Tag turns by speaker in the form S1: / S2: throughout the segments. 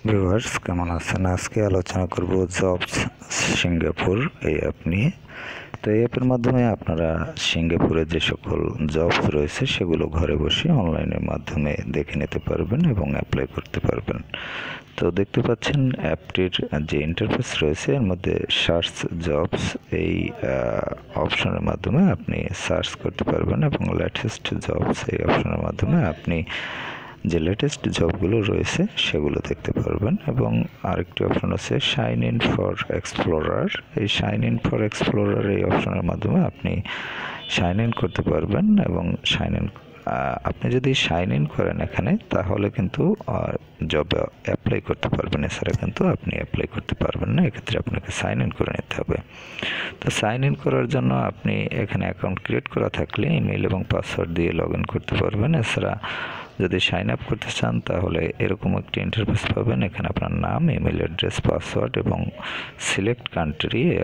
S1: Viewers কেমন আছেন? আজকে আলোচনা করব জবস সিঙ্গাপুর এই অ্যাপ নিয়ে। তো এই অ্যাপের মাধ্যমে আপনারা সিঙ্গাপুরে যে সকল জবস রয়েছে সেগুলো ঘরে বসে অনলাইনের মাধ্যমে দেখে নিতে পারবেন এবং অ্যাপ্লাই করতে পারবেন। তো দেখতে পাচ্ছেন অ্যাপটির যে ইন্টারফেস রয়েছে এর মধ্যে সার্চ জবস এই অপশনের মাধ্যমে আপনি সার্চ করতে পারবেন এবং লেটেস্ট জবস এই অপশনের মাধ্যমে আপনি যে লেটেস্ট জবগুলো রয়েছে সেগুলো দেখতে পারবেন। এবং আরেকটি অপশন আছে সাইন ইন ফর এক্সপ্লোরার। এই সাইন ইন ফর এক্সপ্লোরার এই অপশনের মাধ্যমে আপনি সাইন ইন করতে পারবেন এবং আপনি যদি সাইন ইন করেন এখানে তাহলে কিন্তু জবে অ্যাপ্লাই করতে পারবেন, এছাড়া কিন্তু আপনি অ্যাপ্লাই করতে পারবেন না। এক্ষেত্রে আপনাকে সাইন ইন করে নিতে হবে। তো সাইন ইন করার জন্য আপনি এখানে অ্যাকাউন্ট ক্রিয়েট করা থাকলে ইমেল এবং পাসওয়ার্ড দিয়ে লগ ইন করতে পারবেন। এছাড়া যদি সাইন আপ করতে চান তাহলে এরকম একটি ইন্টারফেস পাবেন। এখানে আপনার নাম, ইমেল অ্যাড্রেস, পাসওয়ার্ড এবং সিলেক্ট কান্ট্রি এই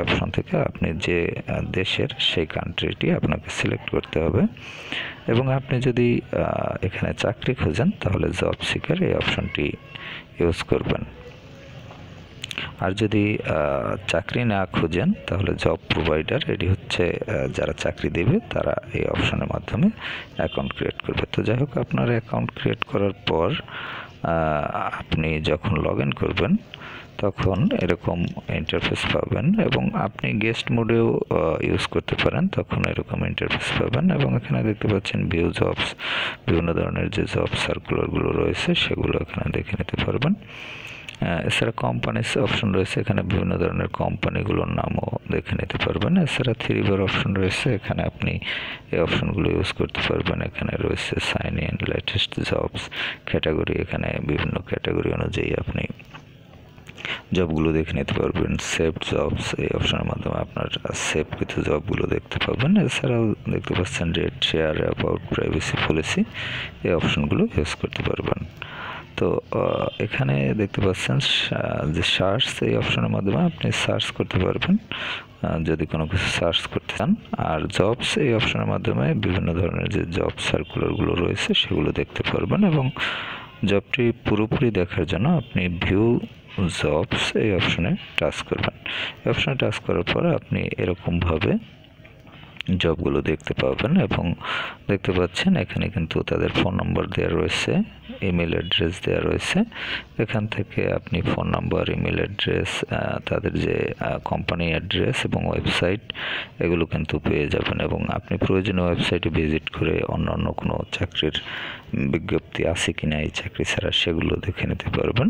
S1: অপশন থেকে আপনি যে দেশের সেই কান্ট্রিটি আপনাকে সিলেক্ট করতে হবে। এবং আপনি যদি এখানে চাকরি খোঁজেন তাহলে জব সিকার এই অপশনটি ইউজ করবেন। আর যদি চাকরি না খুঁজেন তাহলে জব প্রোভাইডার, এটি হচ্ছে যারা চাকরি দেবে তারা এই অপশনের মাধ্যমে অ্যাকাউন্ট ক্রিয়েট করবে। তো যাই হোক, আপনার অ্যাকাউন্ট ক্রিয়েট করার পর আপনি যখন লগ ইন করবেন তখন এরকম ইন্টারফেস পাবেন এবং আপনি গেস্ট মোডেও ইউজ করতে পারেন, তখন এরকম ইন্টারফেস পাবেন। এবং এখানে দেখতে পাচ্ছেন ভিউ জবস, বিভিন্ন ধরনের যে জব সার্কুলারগুলো রয়েছে সেগুলো এখানে দেখে নিতে পারবেন। এছাড়া কোম্পানিস অপশন রয়েছে, এখানে বিভিন্ন ধরনের কোম্পানিগুলোর নামও দেখে নিতে পারবেন। এছাড়া 3 বার অপশন রয়েছে, এখানে আপনি এই অপশনগুলো ইউজ করতে পারবেন। এখানে রয়েছে sign in, latest jobs, category, এখানে বিভিন্ন ক্যাটাগরি অনুযায়ী আপনি জবগুলো দেখে নিতে পারবেন। সেভ জবস এই অপশনের মাধ্যমে আপনার সেভকৃত জবগুলো দেখতে পাবেন। এছাড়াও দেখতে পাচ্ছেন rate, share, about, privacy policy এই অপশনগুলো ইউজ করতে পারবেন। তো এখানে দেখতে পাচ্ছেন যে সার্চ এই অপশনের মাধ্যমে আপনি সার্চ করতে পারবেন যদি কোনো কিছু সার্চ করতে চান। আর জবস এই অপশনের মাধ্যমে বিভিন্ন ধরনের যে জব সার্কুলারগুলো রয়েছে সেগুলো দেখতে পারবেন। এবং জবটি পুরোপুরি দেখার জন্য আপনি ভিউ জবস এই অপশনে টাচ করবেন। এই অপশনে টাচ করার পর আপনি এরকমভাবে জবগুলো দেখতে পাবেন এবং দেখতে পাচ্ছেন এখানে কিন্তু তাদের ফোন নম্বর দেওয়া রয়েছে, ইমেল অ্যাড্রেস দেওয়া রয়েছে। এখান থেকে আপনি ফোন নাম্বার, ইমেল অ্যাড্রেস, তাদের যে কোম্পানি অ্যাড্রেস এবং ওয়েবসাইট এগুলো কিন্তু পেয়ে যাবেন। এবং আপনি প্রয়োজনীয় ওয়েবসাইটে ভিজিট করে অন্য কোনো চাকরির বিজ্ঞপ্তি আছে কি না এই চাকরি ছাড়া সেগুলো দেখে নিতে পারবেন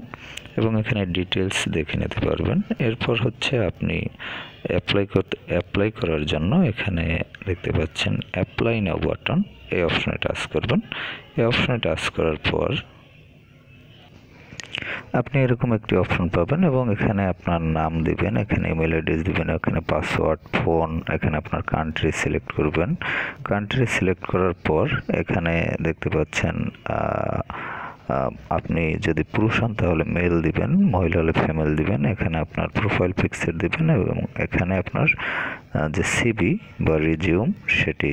S1: এবং এখানে ডিটেলস দেখে নিতে পারবেন। এরপর হচ্ছে আপনি অ্যাপ্লাই করার জন্য এখানে দেখতে পাচ্ছেন অ্যাপ্লাই নাও বাটন, এই অপশনে টাচ করবেন। এই অপশনে টাচ করার পর আপনি এরকম একটি অপশন পাবেন এবং এখানে আপনার নাম দিবেন, এখানে ইমেল অ্যাড্রেস দিবেন, এখানে পাসওয়ার্ড, ফোন, এখানে আপনার কান্ট্রি সিলেক্ট করবেন। কান্ট্রি সিলেক্ট করার পর এখানে দেখতে পাচ্ছেন আপনি যদি পুরুষ হন তাহলে মেল দিবেন, মহিলা হলে ফিমেল দিবেন। এখানে আপনার প্রোফাইল পিকচার দিবেন এবং এখানে আপনার যে সিভি বা রিজিউম সেটি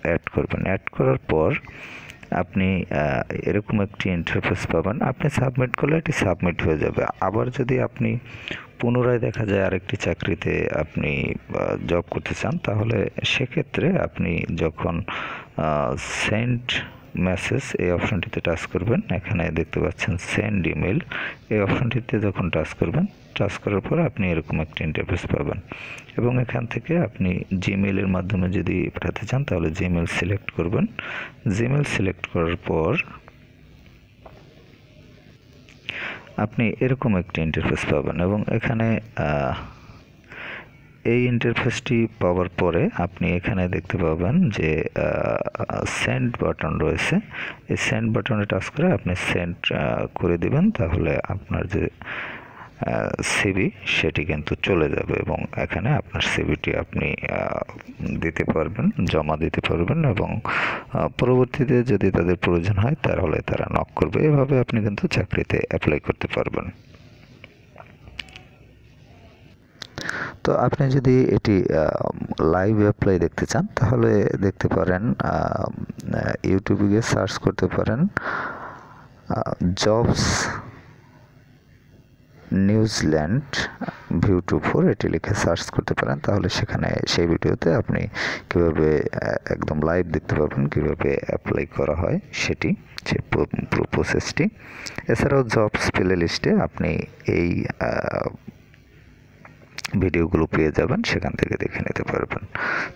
S1: অ্যাড করবেন। অ্যাড করার পর আপনি এরকম একটি ইন্টারফেস পাবেন। আপনি সাবমিট করলে এটি সাবমিট হয়ে যাবে। আবার যদি আপনি পুনরায় দেখা যায় আরেকটি চাকরিতে আপনি জব করতে চান তাহলে সেক্ষেত্রে আপনি যখন সেন্ড মেসেজ এই অপশনটিতে টাচ করবেন, এখানে দেখতে পাচ্ছেন সেন্ড ইমেল, এই অপশনটিতে যখন টাচ করবেন, টাচ করার পর আপনি এরকম একটা ইন্টারফেস পাবেন। এবং এখান থেকে আপনি জিমেইলের মাধ্যমে যদি পাঠাতে চান তাহলে জিমেইল সিলেক্ট করবেন। জিমেইল সিলেক্ট করার পর আপনি এরকম একটা ইন্টারফেস পাবেন এবং এখানে এই ইন্টারফেসটি পাওয়ার পরে আপনি এখানে দেখতে পাবেন যে সেন্ড বাটন রয়েছে। এই সেন্ড বাটনে টাচ করে আপনি সেন্ড করে দিবেন, তাহলে আপনার যে সিভি সেটি কিন্তু চলে যাবে এবং এখানে আপনার সিভিটি আপনি দিতে পারবেন, জমা দিতে পারবেন এবং পরবর্তীতে যদি তাদের প্রয়োজন হয় তাহলে তারা নক করবে। এভাবে আপনি কিন্তু চাকরিতে অ্যাপ্লাই করতে পারবেন। তো আপনি যদি এটি লাইভ অ্যাপ্লাই দেখতে চান তাহলে দেখতে পারেন ইউটিউবে গিয়ে সার্চ করতে পারেন জবস নিউজিল্যান্ড ভিউ24 এটি লিখে সার্চ করতে পারেন, তাহলে সেখানে সেই ভিডিওতে আপনি কীভাবে একদম লাইভ দেখতে পাবেন কীভাবে অ্যাপ্লাই করা হয় সেটি, যে পুরো প্রসেসটি। এছাড়াও জবস প্লে লিস্টে আপনি এই ভিডিওগুলো পেয়ে যাবেন, সেখান থেকে দেখে নিতে পারবেন।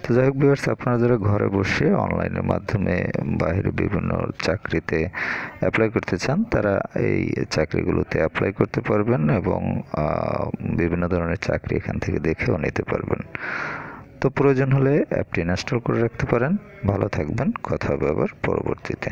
S1: তো যাই হোক ভিউয়ার্স, আপনারা যারা ঘরে বসে অনলাইনের মাধ্যমে বাইরে বিভিন্ন চাকরিতে অ্যাপ্লাই করতে চান, তারা এই চাকরিগুলোতে অ্যাপ্লাই করতে পারবেন এবং বিভিন্ন ধরনের চাকরি এখান থেকে দেখেও নিতে পারবেন। তো প্রয়োজন হলে অ্যাপটি ইনস্টল করে রাখতে পারেন। ভালো থাকবেন, কথা হবে আবার পরবর্তীতে।